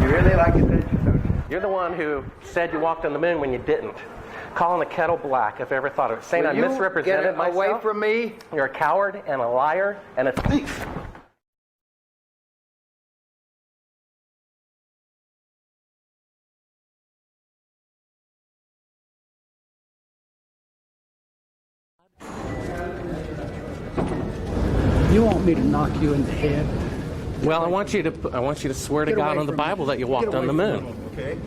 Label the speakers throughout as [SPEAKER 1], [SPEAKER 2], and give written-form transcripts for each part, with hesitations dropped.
[SPEAKER 1] You really like attention, don't you?
[SPEAKER 2] You're the one who said you walked on the moon when you didn't. Calling the kettle black, if I ever thought of it. Saying I misrepresented myself.
[SPEAKER 1] Away from me.
[SPEAKER 2] You're a coward and a liar and a thief.
[SPEAKER 3] You want me to knock you in the head?
[SPEAKER 2] Well, I want you to swear to God on the Bible that you walked on the moon.
[SPEAKER 1] Okay.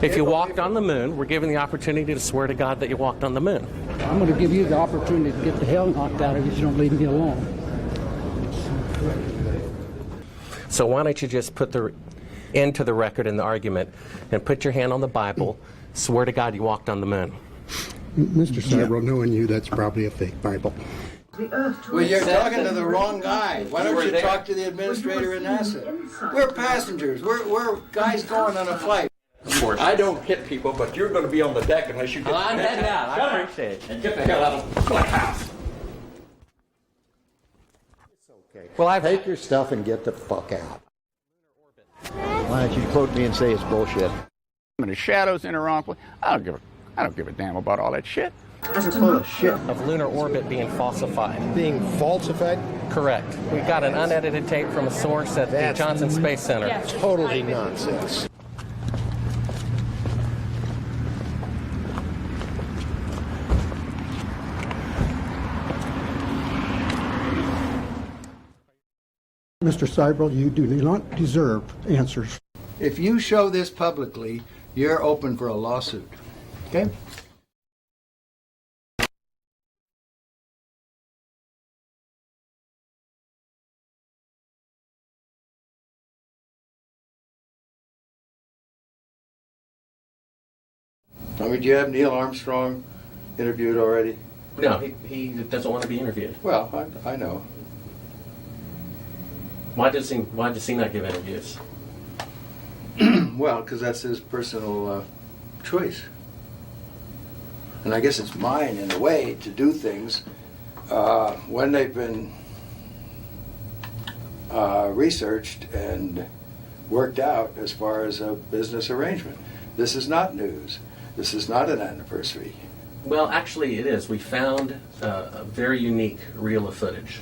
[SPEAKER 2] If you walked on the moon, we're given the opportunity to swear to God that you walked on the moon.
[SPEAKER 3] I'm going to give you the opportunity to get the hell knocked out of you if you don't leave me alone.
[SPEAKER 2] So why don't you just put the end to the record in the argument and put your hand on the Bible, swear to God you walked on the moon.
[SPEAKER 4] Mr. Sibrel, knowing you, that's probably a fake Bible.
[SPEAKER 1] Well, you're talking to the wrong guy. Why don't you talk to the administrator in NASA? We're passengers. We're guys going on a flight.
[SPEAKER 5] Of course. I don't hit people, but you're going to be on the deck unless you get...
[SPEAKER 2] I'm heading out. I appreciate it.
[SPEAKER 5] And get the hell out of my house.
[SPEAKER 4] It's okay.
[SPEAKER 2] Well,
[SPEAKER 4] Take your stuff and get the fuck out. Why don't you quote me and say it's bullshit?
[SPEAKER 5] And the shadows in the wrong place. I don't give a damn about all that shit.
[SPEAKER 4] You're full of shit.
[SPEAKER 2] Of lunar orbit being falsified.
[SPEAKER 4] Being falsified?
[SPEAKER 2] Correct. We've got an unedited tape from a source at the Johnson Space Center.
[SPEAKER 6] Yes.
[SPEAKER 4] Totally nonsense. Mr. Sibrel, you do not deserve answers.
[SPEAKER 1] If you show this publicly, you're open for a lawsuit. Okay? I mean, do you have Neil Armstrong interviewed already?
[SPEAKER 2] No, he doesn't want to be interviewed.
[SPEAKER 1] Well, I know.
[SPEAKER 2] Why does he not give interviews?
[SPEAKER 1] Well, because that's his personal choice. And I guess it's mine, in a way, to do things when they've been researched and worked out as far as a business arrangement. This is not news. This is not an anniversary.
[SPEAKER 2] Well, actually, it is. We found a very unique reel of footage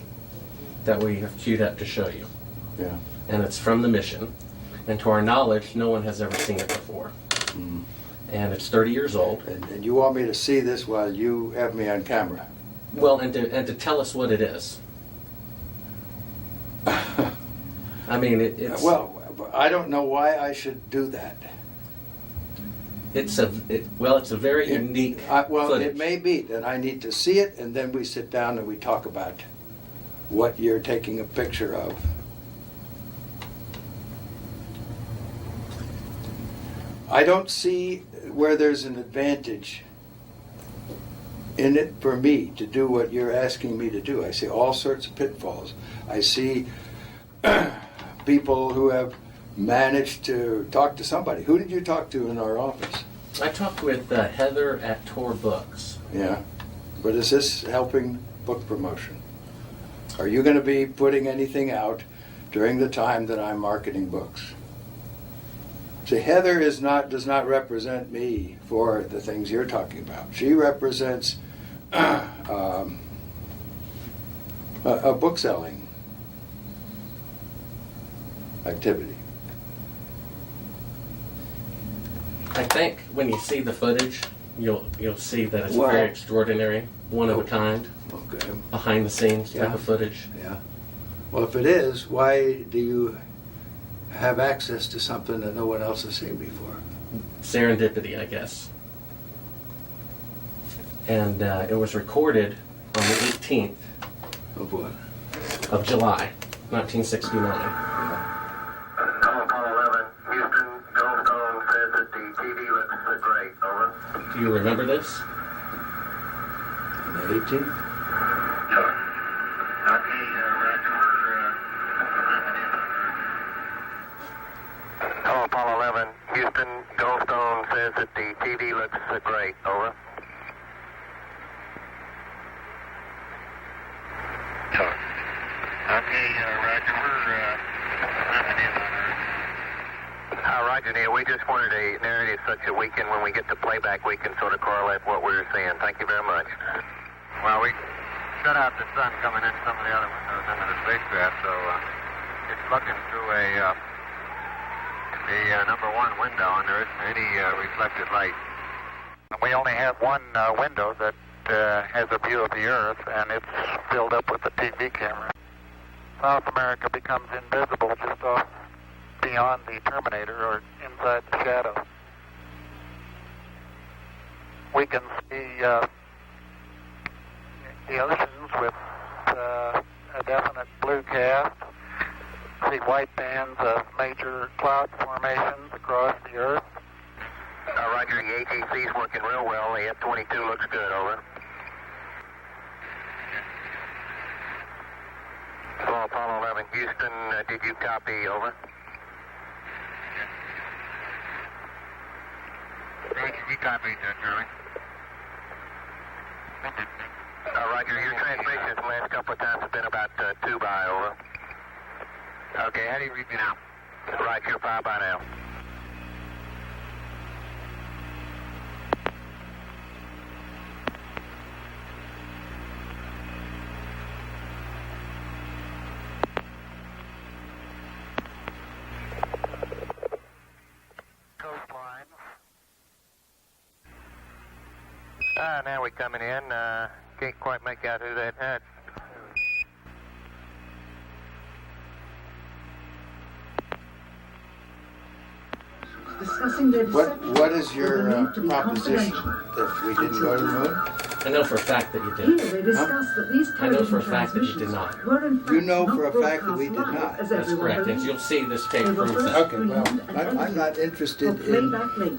[SPEAKER 2] that we have queued up to show you.
[SPEAKER 1] Yeah.
[SPEAKER 2] And it's from the mission. And to our knowledge, no one has ever seen it before.
[SPEAKER 1] Mm.
[SPEAKER 2] And it's 30 years old.
[SPEAKER 1] And you want me to see this while you have me on camera?
[SPEAKER 2] Well, and to tell us what it is. I mean, it's...
[SPEAKER 1] Well, I don't know why I should do that.
[SPEAKER 2] It's a very unique footage.
[SPEAKER 1] It may be that I need to see it, and then we sit down and we talk about what you're taking a picture of. I don't see where there's an advantage in it for me to do what you're asking me to do. I see all sorts of pitfalls. I see people who have managed to talk to somebody. Who did you talk to in our office?
[SPEAKER 2] I talked with Heather at Tor Books.
[SPEAKER 1] Yeah. But is this helping book promotion? Are you going to be putting anything out during the time that I'm marketing books? See, Heather does not represent me for the things you're talking about. She represents a book selling activity.
[SPEAKER 2] I think when you see the footage, you'll see that it's very extraordinary, one of a kind,
[SPEAKER 1] Okay.
[SPEAKER 2] behind the scenes type of footage.
[SPEAKER 1] Yeah. Well, if it is, why do you have access to something that no one else has seen before?
[SPEAKER 2] Serendipity, I guess. And it was recorded on the 18th
[SPEAKER 1] Of what?
[SPEAKER 2] of July, 1969.
[SPEAKER 7] Apollo 11, Houston, Goldstone says that the TV looks great, over.
[SPEAKER 2] Do you remember this?
[SPEAKER 1] On the 18th?
[SPEAKER 7] Sure. Okay, Roger. Apollo 11, Houston, Goldstone says that the TV looks great, over. Sure. Okay, Roger. Roger, Neil. We just wanted a narrative such that we can, when we get to playback, we can sort of correlate what we were seeing. Thank you very much.
[SPEAKER 6] Well, we shut out the sun coming in some of the other windows into the spacecraft, so it's looking through the number one window, and there isn't any reflected light. We only have one window that has a view of the Earth, and it's filled up with the TV camera. South America becomes invisible just off beyond the terminator or inside the shadow. We can see the oceans with a definite blue cast, see white bands of major cloud formations across the Earth.
[SPEAKER 7] Roger, the ATC's working real well. The F-22 looks good, over. Hello, Apollo 11, Houston, did you copy, over?
[SPEAKER 6] Roger, we copied that, Charlie.
[SPEAKER 7] Roger, your transmissions the last couple of times have been about 2 by, over.
[SPEAKER 6] Okay, how do you read me now?
[SPEAKER 7] Roger, 5 by now. Now we're coming in. Can't quite make out who that had.
[SPEAKER 1] What is your proposition? That we didn't go to the moon?
[SPEAKER 2] I know for a fact that you did. I know for a fact that you did not.
[SPEAKER 1] You know for a fact that we did not.
[SPEAKER 2] That's correct. And you'll see this tape proves that.
[SPEAKER 1] Okay, well, I'm not interested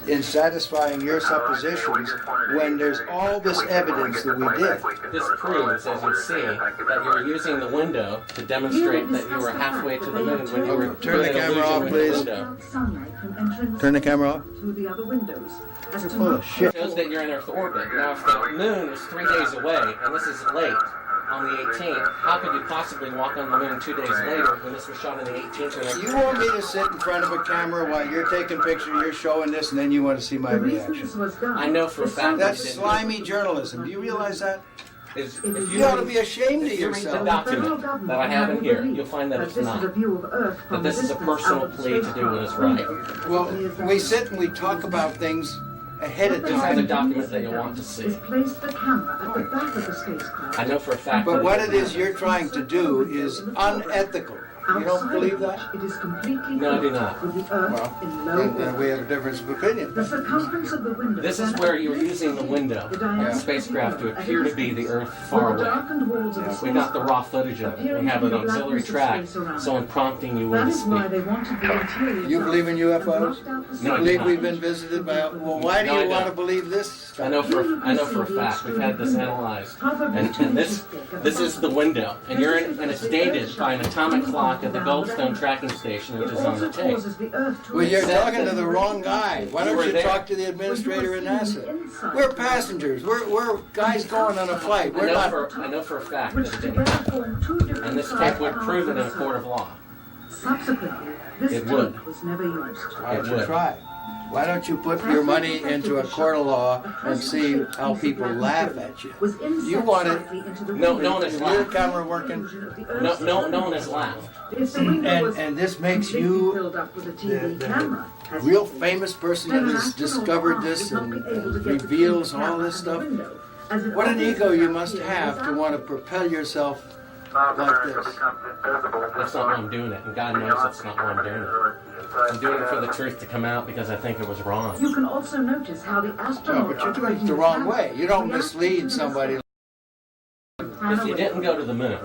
[SPEAKER 1] in satisfying your suppositions when there's all this evidence that we did.
[SPEAKER 2] This proves, as you'll see, that you were using the window to demonstrate that you were halfway to the moon when you were
[SPEAKER 1] Turn the
[SPEAKER 2] doing an
[SPEAKER 1] camera
[SPEAKER 2] illusion
[SPEAKER 1] off,
[SPEAKER 2] with
[SPEAKER 1] please.
[SPEAKER 2] the window.
[SPEAKER 1] Turn the camera off.
[SPEAKER 8] Through the other windows.
[SPEAKER 1] You're full of shit.
[SPEAKER 2] It shows that you're in Earth orbit. Now, if the moon is 3 days away, and this is late, on the 18th, how could you possibly walk on the moon 2 days later when this was shot on the 18th?
[SPEAKER 1] You want me to sit in front of a camera while you're taking pictures, you're showing this, and then you want to see my reaction?
[SPEAKER 2] I know for a fact
[SPEAKER 1] That's
[SPEAKER 2] that you
[SPEAKER 1] slimy journalism. Do you realize that?
[SPEAKER 2] If
[SPEAKER 1] You ought to be ashamed of
[SPEAKER 2] if you read the
[SPEAKER 1] yourself.
[SPEAKER 2] document that I have in here, you'll find that it's not. That this is a personal plea to do what is right.
[SPEAKER 1] Well, we sit and we talk about things ahead of
[SPEAKER 2] This is the
[SPEAKER 1] time.
[SPEAKER 2] document that you'll want to see.
[SPEAKER 8] Place the camera at the back of the spacecraft.
[SPEAKER 2] I know for a fact
[SPEAKER 1] But
[SPEAKER 2] that
[SPEAKER 1] what it is you're trying to do is unethical. You don't believe that?
[SPEAKER 8] It is completely
[SPEAKER 2] No, I do not.
[SPEAKER 8] with the Earth
[SPEAKER 1] Well,
[SPEAKER 8] in low
[SPEAKER 1] then
[SPEAKER 8] orbit.
[SPEAKER 1] we have a difference of opinion.
[SPEAKER 8] The circumference of the window.
[SPEAKER 2] This is where you're using the window of the spacecraft to appear to be the Earth far away. We got the raw footage of it. We have an auxiliary track, so I'm prompting you when
[SPEAKER 8] That
[SPEAKER 2] to
[SPEAKER 8] is why
[SPEAKER 2] speak.
[SPEAKER 8] they wanted the interior.
[SPEAKER 1] You believe in UFOs?
[SPEAKER 2] No,
[SPEAKER 1] You
[SPEAKER 2] I do
[SPEAKER 1] believe
[SPEAKER 2] not.
[SPEAKER 1] we've been visited by... Well, why do
[SPEAKER 2] No, I
[SPEAKER 1] you want to
[SPEAKER 2] don't.
[SPEAKER 1] believe this?
[SPEAKER 2] I know for a fact we've had this analyzed, and this is the window, and you're in, and it's dated by an atomic clock at the Goldstone tracking station, which is on the tape.
[SPEAKER 1] Well, you're talking to the wrong guy. Why don't you talk to the administrator in NASA? We're passengers. We're guys going on a flight. We're not...
[SPEAKER 2] I know for a fact that it didn't happen, and this tape would prove it in a court of law.
[SPEAKER 8] Subsequently, this
[SPEAKER 2] It would.
[SPEAKER 8] tape was never used.
[SPEAKER 1] Why don't
[SPEAKER 2] It
[SPEAKER 1] you
[SPEAKER 2] would.
[SPEAKER 1] try? Why don't you put your money into a court of law and see how people laugh at you? You want it...
[SPEAKER 2] No one has
[SPEAKER 1] Is your
[SPEAKER 2] laughed.
[SPEAKER 1] camera working?
[SPEAKER 2] No one has laughed.
[SPEAKER 1] And this makes you the real famous person that has discovered this and reveals all this stuff. What an ego you must have to want to propel yourself like this.
[SPEAKER 2] That's not why I'm doing it, and God knows that's not why I'm doing it. I'm doing it for the truth to come out because I think it was wrong.
[SPEAKER 8] You can also notice how the
[SPEAKER 1] No,
[SPEAKER 8] astronaut
[SPEAKER 1] but you're doing it the wrong way. You don't mislead somebody.
[SPEAKER 2] If you didn't go to the moon,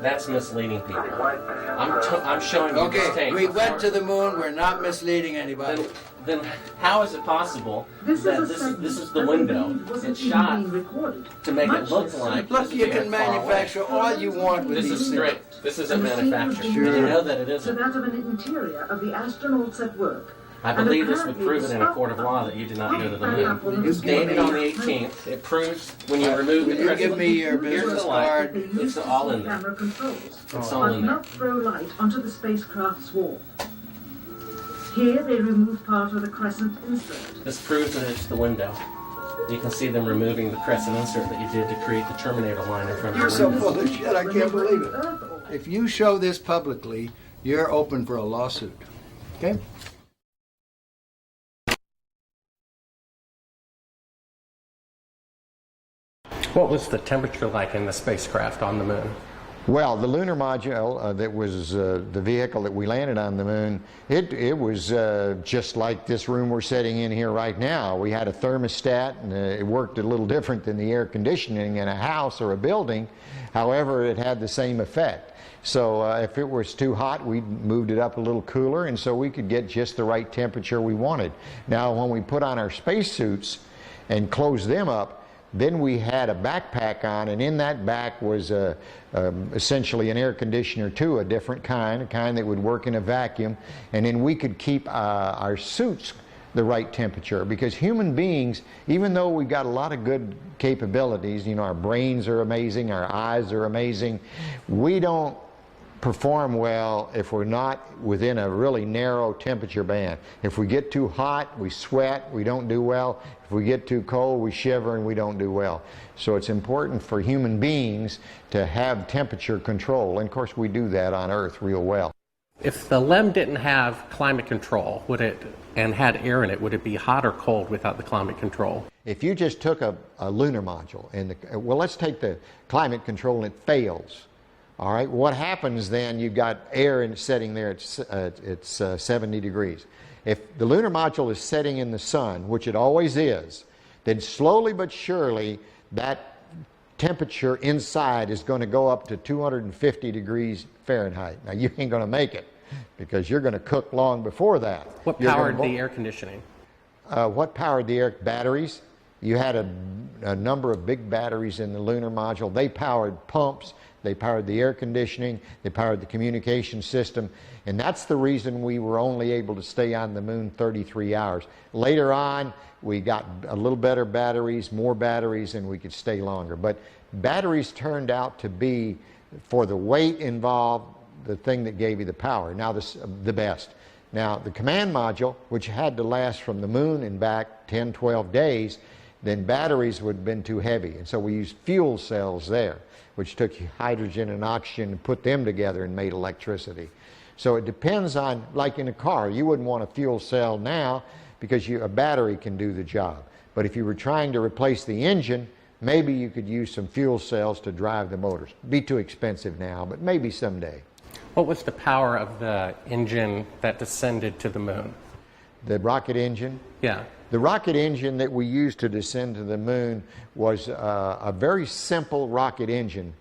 [SPEAKER 2] that's misleading people. I'm showing you this
[SPEAKER 1] Okay,
[SPEAKER 2] tape.
[SPEAKER 1] we went to the moon. We're not misleading anybody.
[SPEAKER 2] Then how is it possible that this is the window? It's shot to make it look like.
[SPEAKER 1] Look,
[SPEAKER 2] this is
[SPEAKER 1] you
[SPEAKER 2] the
[SPEAKER 1] can
[SPEAKER 2] Earth far away.
[SPEAKER 1] manufacture all you want with
[SPEAKER 2] This
[SPEAKER 1] these
[SPEAKER 2] is
[SPEAKER 1] things.
[SPEAKER 2] straight. This isn't manufactured.
[SPEAKER 1] Sure.
[SPEAKER 2] You know that it
[SPEAKER 8] to
[SPEAKER 2] isn't.
[SPEAKER 8] that of an interior of the astronauts at work.
[SPEAKER 2] I believe this would prove it in a court of law that you did not go to the moon. It's dated on the 18th. It proves when you remove
[SPEAKER 1] Will
[SPEAKER 2] the
[SPEAKER 1] you
[SPEAKER 2] crystal.
[SPEAKER 1] give me your
[SPEAKER 2] Here's
[SPEAKER 1] business
[SPEAKER 2] the light.
[SPEAKER 1] card?
[SPEAKER 2] It's all in there.
[SPEAKER 8] Camera controls.
[SPEAKER 2] It's all in
[SPEAKER 8] But
[SPEAKER 2] there.
[SPEAKER 8] not throw light onto the spacecraft's wall. Here they remove part of the crescent insert.
[SPEAKER 2] This proves that it's the window. You can see them removing the crescent insert that you did to create the Terminator line in front of
[SPEAKER 1] You're
[SPEAKER 2] the
[SPEAKER 1] so
[SPEAKER 2] window.
[SPEAKER 1] full of shit, I can't believe it. If you show this publicly, you're open for a lawsuit. Okay?
[SPEAKER 2] What was the temperature like in the spacecraft on the moon?
[SPEAKER 4] Well, the lunar module that was the vehicle that we landed on the moon, it was just like this room we're sitting in here right now. We had a thermostat, and it worked a little different than the air conditioning in a house or a building. However, it had the same effect. So if it was too hot, we moved it up a little cooler, and so we could get just the right temperature we wanted. Now, when we put on our spacesuits and closed them up, then we had a backpack on, and in that back was essentially an air conditioner too, a different kind, a kind that would work in a vacuum, and then we could keep our suits the right temperature, because human beings, even though we've got a lot of good capabilities, you know, our brains are amazing, our eyes are amazing, we don't perform well if we're not within a really narrow temperature band. If we get too hot, we sweat, we don't do well. If we get too cold, we shiver and we don't do well. So it's important for human beings to have temperature control, and of course we do that on Earth real well.
[SPEAKER 2] If the LEM didn't have climate control, and had air in it, would it be hot or cold without the climate control?
[SPEAKER 4] If you just took a lunar module, and well, let's take the climate control and it fails. All right, what happens then? You've got air and setting there, it's 70 degrees. If the lunar module is setting in the sun, which it always is, then slowly but surely that temperature inside is going to go up to 250 degrees Fahrenheit. Now, you ain't going to make it, because you're going to cook long before that.
[SPEAKER 2] What powered the air conditioning?
[SPEAKER 4] What powered the air? Batteries. You had a number of big batteries in the lunar module. They powered pumps. They powered the air conditioning, they powered the communication system, and that's the reason we were only able to stay on the moon 33 hours. Later on, we got a little better batteries, more batteries, and we could stay longer. But batteries turned out to be, for the weight involved, the thing that gave you the power. Now, the best. Now, the command module, which had to last from the moon and back 10, 12 days, then batteries would have been too heavy, and so we used fuel cells there, which took hydrogen and oxygen and put them together and made electricity. So it depends on, like in a car, you wouldn't want a fuel cell now because a battery can do the job. But if you were trying to replace the engine, maybe you could use some fuel cells to drive the motors. It'd be too expensive now, but maybe someday.
[SPEAKER 2] What was the power of the engine that descended to the moon?
[SPEAKER 4] The rocket engine?
[SPEAKER 2] Yeah.
[SPEAKER 4] The rocket engine that we used to descend to the moon was a very simple rocket engine.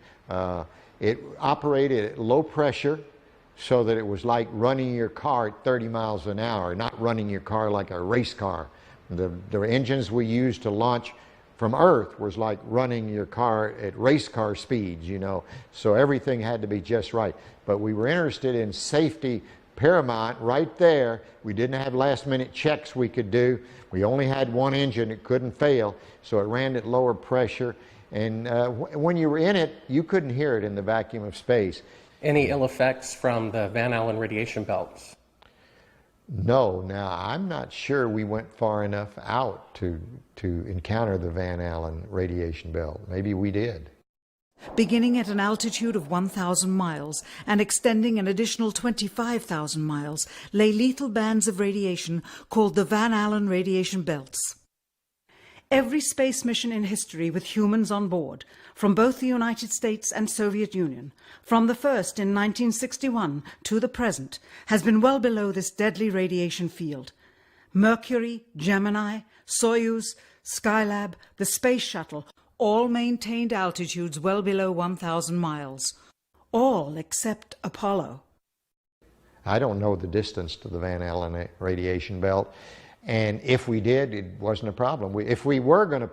[SPEAKER 4] It operated at low pressure, so that it was like running your car at 30 miles an hour, not running your car like a race car. The engines we used to launch from Earth was like running your car at race car speeds, you know. So everything had to be just right. But we were interested in safety paramount right there. We didn't have last minute checks we could do. We only had one engine, it couldn't fail, so it ran at lower pressure, and when you were in it, you couldn't hear it in the vacuum of space.
[SPEAKER 2] Any ill effects from the Van Allen radiation belts?
[SPEAKER 4] No. Now, I'm not sure we went far enough out to encounter the Van Allen radiation belt. Maybe we did.
[SPEAKER 9] Beginning at an altitude of 1,000 miles and extending an additional 25,000 miles, lay lethal bands of radiation called the Van Allen radiation belts. Every space mission in history with humans on board, from both the United States and Soviet Union, from the first in 1961 to the present, has been well below this deadly radiation field. Mercury, Gemini, Soyuz, Skylab, the Space Shuttle, all maintained altitudes well below 1,000 miles. All except Apollo.
[SPEAKER 4] I don't know the distance to the Van Allen radiation belt, and if we did, it wasn't a problem. If we were going to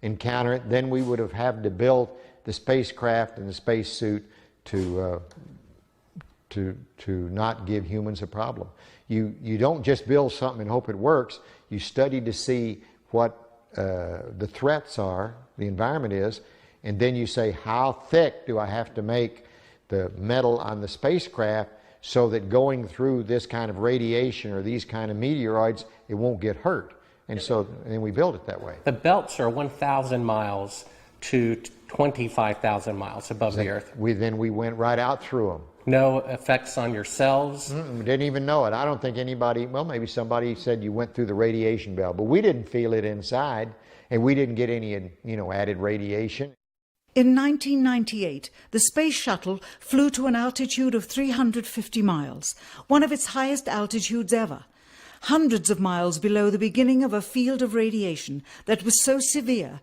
[SPEAKER 4] encounter it, then we would have had to build the spacecraft and the spacesuit to not give humans a problem. You don't just build something and hope it works. You study to see what the threats are, the environment is, and then you say, how thick do I have to make the metal on the spacecraft so that going through this kind of radiation or these kind of meteoroids, it won't get hurt. And so and we built it that way.
[SPEAKER 2] The belts are 1,000 miles to 25,000 miles above the Earth.
[SPEAKER 4] Then we went right out through them.
[SPEAKER 2] No effects on your cells?
[SPEAKER 4] We didn't even know it. I don't think anybody, well, maybe somebody said you went through the radiation belt, but we didn't feel it inside, and we didn't get any, added radiation.
[SPEAKER 9] In 1998, the Space Shuttle flew to an altitude of 350 miles, one of its highest altitudes ever, hundreds of miles below the beginning of a field of radiation that was so severe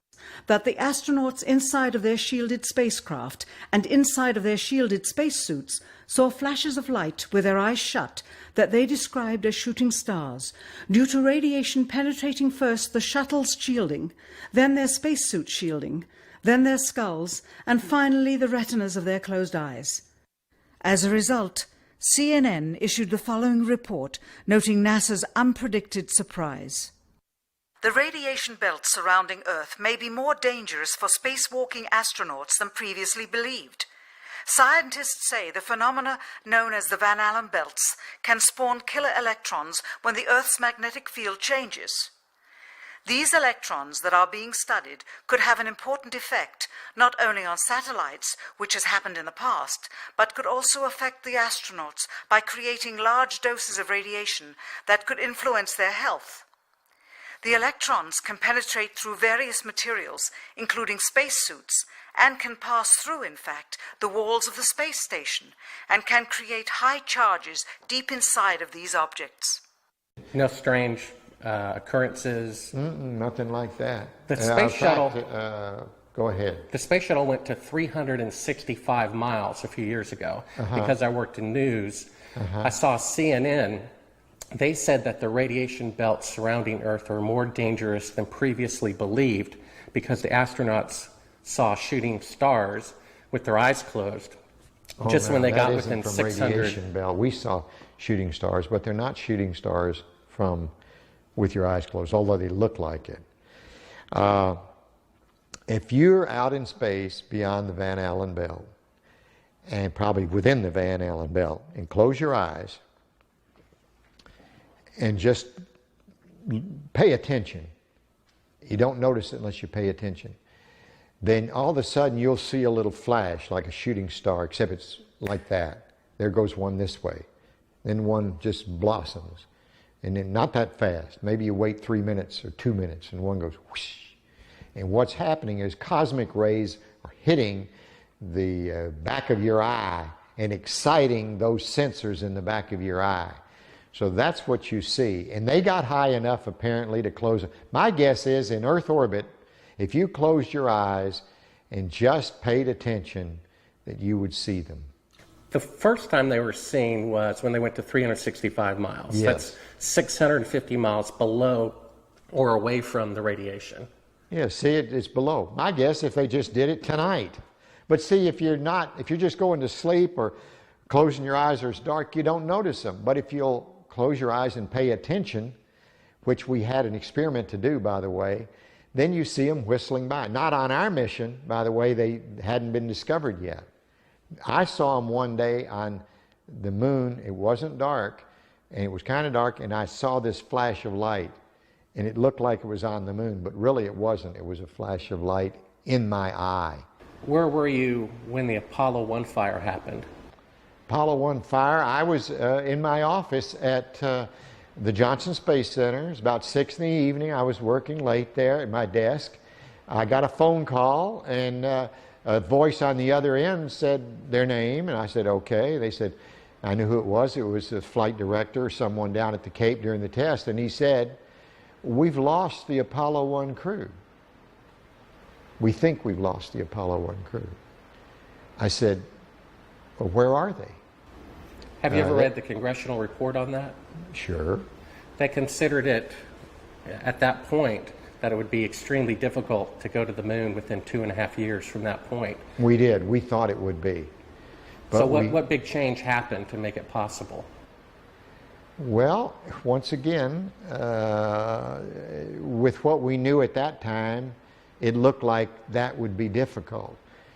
[SPEAKER 9] that the astronauts inside of their shielded spacecraft and inside of their shielded spacesuits saw flashes of light with their eyes shut that they described as shooting stars, due to radiation penetrating first the shuttle's shielding, then their spacesuit shielding, then their skulls, and finally the retinas of their closed eyes. As a result, CNN issued the following report, noting NASA's unpredicted surprise. The radiation belt surrounding Earth may be more dangerous for spacewalking astronauts than previously believed. Scientists say the phenomena known as the Van Allen belts can spawn killer electrons when the Earth's magnetic field changes. These electrons that are being studied could have an important effect, not only on satellites, which has happened in the past, but could also affect the astronauts by creating large doses of radiation that could influence their health. The electrons can penetrate through various materials, including spacesuits, and can pass through, in fact, the walls of the space station, and can create high charges deep inside of these objects.
[SPEAKER 2] No strange occurrences?
[SPEAKER 4] Nothing like that.
[SPEAKER 2] The space shuttle...
[SPEAKER 4] Go ahead.
[SPEAKER 2] The space shuttle went to 365 miles a few years ago because I worked in news. I saw CNN. They said that the radiation belts surrounding Earth are more dangerous than previously believed because the astronauts saw shooting stars with their eyes closed when they got within 600.
[SPEAKER 4] Radiation belt. We saw shooting stars, but they're not shooting stars from with your eyes closed, although they look like it. If you're out in space beyond the Van Allen belt, and probably within the Van Allen belt, and close your eyes, and just pay attention. You don't notice it unless you pay attention. Then all of a sudden you'll see a little flash like a shooting star, except it's like that. There goes one this way. Then one just blossoms. And then not that fast. Maybe you wait 3 minutes or 2 minutes and one goes whoosh. And what's happening is cosmic rays are hitting the back of your eye and exciting those sensors in the back of your eye. So that's what you see. And they got high enough apparently to close it. My guess is in Earth orbit, if you closed your eyes and just paid attention, that you would see them.
[SPEAKER 2] The first time they were seen was when they went to 365 miles.
[SPEAKER 4] Yes.
[SPEAKER 2] That's 650 miles below or away from the radiation.
[SPEAKER 4] Yeah, see, it's below. My guess if they just did it tonight. But see, if you're just going to sleep or closing your eyes or it's dark, you don't notice them. But if you'll close your eyes and pay attention, which we had an experiment to do, by the way, then you see them whistling by. Not on our mission, by the way, they hadn't been discovered yet. I saw them one day on the moon. It wasn't dark, and it was kind of dark, and I saw this flash of light, and it looked like it was on the moon, but really it wasn't. It was a flash of light in my eye.
[SPEAKER 2] Where were you when the Apollo 1 fire happened?
[SPEAKER 4] Apollo 1 fire, I was in my office at the Johnson Space Center. It was about 6 in the evening. I was working late there at my desk. I got a phone call, and a voice on the other end said their name, and I said, okay. They said, I knew who it was. It was the flight director or someone down at the Cape during the test, and he said, we've lost the Apollo 1 crew. We think we've lost the Apollo 1 crew. I said, well, where are they?
[SPEAKER 2] Have you ever read the congressional report on that?
[SPEAKER 4] Sure.
[SPEAKER 2] They considered it, at that point, that it would be extremely difficult to go to the moon within 2.5 years from that point.
[SPEAKER 4] We did. We thought it would be. But
[SPEAKER 2] so what big change happened to make it possible?
[SPEAKER 4] Well, once again, with what we knew at that time, it looked like that would be difficult.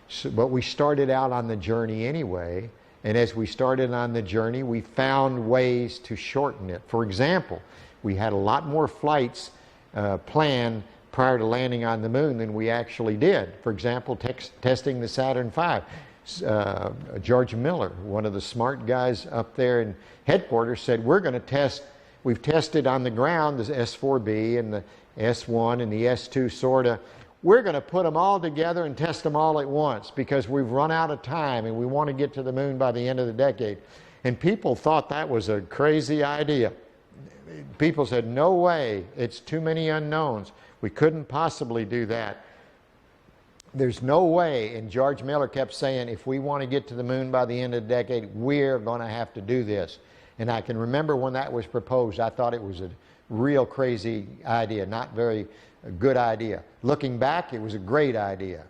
[SPEAKER 4] So, but we started out on the journey anyway, And as we started on the journey, we found ways to shorten it. For example, we had a lot more flights planned prior to landing on the moon than we actually did. For example, testing the Saturn V. George Miller, one of the smart guys up there in headquarters, said, we're going to test, we've tested on the ground the S4B and the S1 and the S2 sorta. We're going to put them all together and test them all at once because we've run out of time and we want to get to the moon by the end of the decade. And people thought that was a crazy idea. People said, no way, it's too many unknowns. We couldn't possibly do that. There's no way, and George Miller kept saying, if we want to get to the moon by the end of the decade, we're going to have to do this. And I can remember when that was proposed, I thought it was a real crazy idea, not very good idea. Looking back, it was a great idea.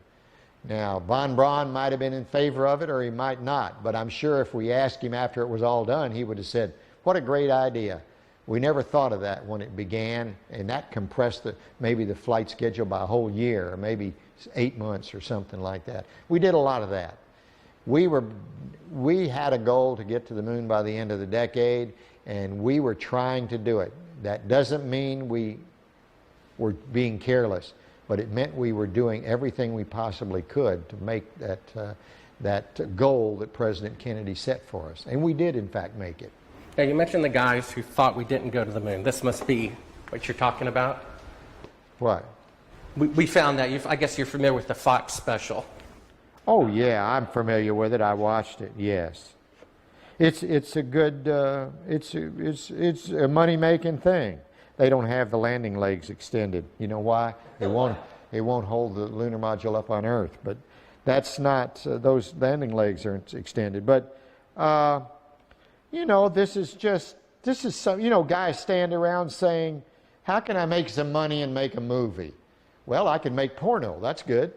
[SPEAKER 4] Now, von Braun might have been in favor of it or he might not, but I'm sure if we asked him after it was all done, he would have said, what a great idea. We never thought of that when it began, and that compressed maybe the flight schedule by a whole year, or maybe 8 months or something like that. We did a lot of that. We had a goal to get to the moon by the end of the decade, and we were trying to do it. That doesn't mean we were being careless, but it meant we were doing everything we possibly could to make that goal that President Kennedy set for us. And we did, in fact, make it.
[SPEAKER 2] Now, you mentioned the guys who thought we didn't go to the moon. This must be what you're talking about?
[SPEAKER 4] What?
[SPEAKER 2] We found that. I guess you're familiar with the Fox special.
[SPEAKER 4] Oh, yeah, I'm familiar with it. I watched it, yes. It's a good, it's a money-making thing. They don't have the landing legs extended. You know why? It won't hold the lunar module up on Earth. But that's not, those landing legs aren't extended. But, you know, this is some, you know, guys stand around saying, how can I make some money and make a movie? Well, I can make porno. That's good.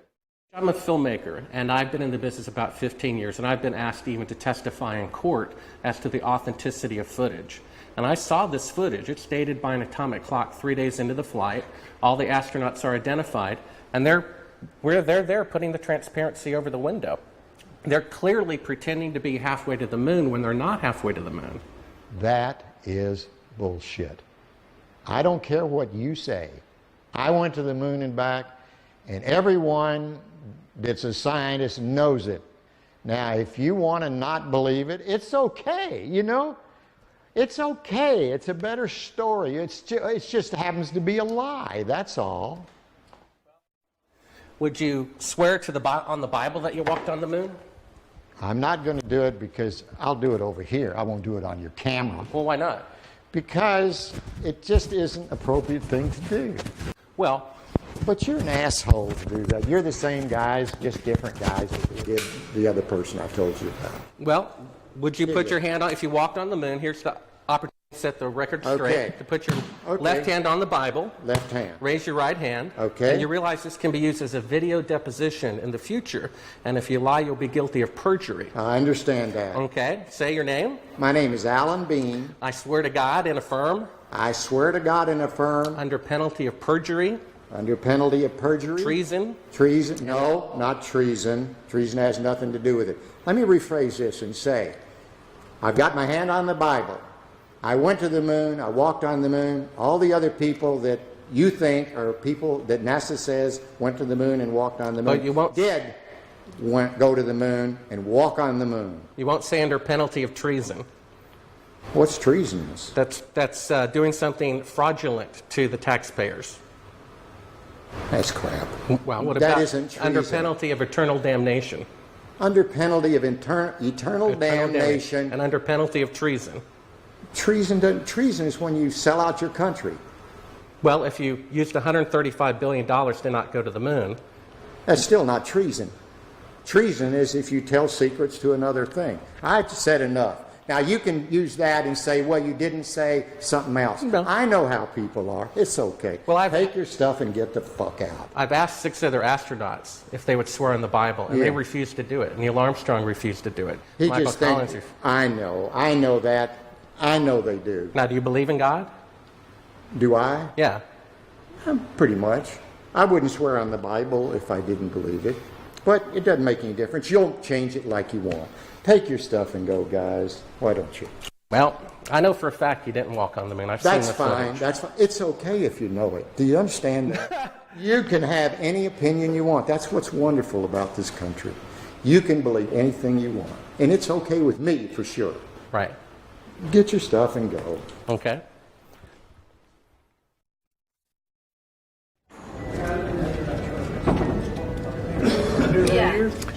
[SPEAKER 2] I'm a filmmaker, and I've been in the business about 15 years, and I've been asked even to testify in court as to the authenticity of footage. And I saw this footage. It's dated by an atomic clock 3 days into the flight. All the astronauts are identified, and they're there putting the transparency over the window. They're clearly pretending to be halfway to the moon when they're not halfway to the moon.
[SPEAKER 4] That is bullshit. I don't care what you say. I went to the moon and back, and everyone that's a scientist knows it. Now, if you want to not believe it, it's okay, you know? It's okay. It's a better story. It just happens to be a lie, that's all.
[SPEAKER 2] Would you swear to on the Bible that you walked on the moon?
[SPEAKER 4] I'm not going to do it because I'll do it over here. I won't do it on your camera.
[SPEAKER 2] Well, why not?
[SPEAKER 4] Because it just isn't an appropriate thing to do.
[SPEAKER 2] Well,
[SPEAKER 4] but you're an asshole to do that. You're the same guys, just different guys that did the other person I told you about.
[SPEAKER 2] Well, would you put your hand on, if you walked on the moon, here's the opportunity to set the record straight, to put your left hand on the Bible.
[SPEAKER 4] Left hand.
[SPEAKER 2] Raise your right hand.
[SPEAKER 4] Okay.
[SPEAKER 2] And you realize this can be used as a video deposition in the future. And if you lie, you'll be guilty of perjury.
[SPEAKER 4] I understand that.
[SPEAKER 2] Okay. Say your name.
[SPEAKER 4] My name is Alan Bean.
[SPEAKER 2] I swear to God and affirm.
[SPEAKER 4] I swear to God and affirm.
[SPEAKER 2] Under penalty of perjury.
[SPEAKER 4] Under penalty of perjury.
[SPEAKER 2] Treason.
[SPEAKER 4] Treason. No, not treason. Treason has nothing to do with it. Let me rephrase this and say, I've got my hand on the Bible. I went to the moon. I walked on the moon. All the other people that you think are people that NASA says went to the moon and walked on the moon go to the moon and walk on the moon.
[SPEAKER 2] You won't say under penalty of treason.
[SPEAKER 4] What's treasonous?
[SPEAKER 2] That's doing something fraudulent to the taxpayers.
[SPEAKER 4] That's crap.
[SPEAKER 2] Well, what
[SPEAKER 4] that
[SPEAKER 2] about
[SPEAKER 4] isn't treason.
[SPEAKER 2] Under penalty of eternal damnation?
[SPEAKER 4] Under penalty of eternal damnation.
[SPEAKER 2] And under penalty of treason?
[SPEAKER 4] Treason is when you sell out your country.
[SPEAKER 2] Well, if you used $135 billion to not go to the moon.
[SPEAKER 4] That's still not treason. Treason is if you tell secrets to another thing. I've said enough. Now, you can use that and say, well, you didn't say something else.
[SPEAKER 2] No.
[SPEAKER 4] I know how people are. It's okay.
[SPEAKER 2] Well,
[SPEAKER 4] take your stuff and get the fuck out.
[SPEAKER 2] I've asked 6 other astronauts if they would swear on the Bible, and they refused to do it. Neil Armstrong refused to do it.
[SPEAKER 4] He just thinks, I know that. I know they do.
[SPEAKER 2] Now, do you believe in God?
[SPEAKER 4] Do I?
[SPEAKER 2] Yeah.
[SPEAKER 4] Pretty much. I wouldn't swear on the Bible if I didn't believe it. But it doesn't make any difference. You'll change it like you want. Take your stuff and go, guys. Why don't you?
[SPEAKER 2] Well, I know for a fact you didn't walk on the moon. I've seen
[SPEAKER 4] That's
[SPEAKER 2] the
[SPEAKER 4] fine.
[SPEAKER 2] footage.
[SPEAKER 4] That's fine. It's okay if you know it. Do you understand that? You can have any opinion you want. That's what's wonderful about this country. You can believe anything you want. And it's okay with me, for sure.
[SPEAKER 2] Right.
[SPEAKER 4] Get your stuff and go.
[SPEAKER 2] Okay.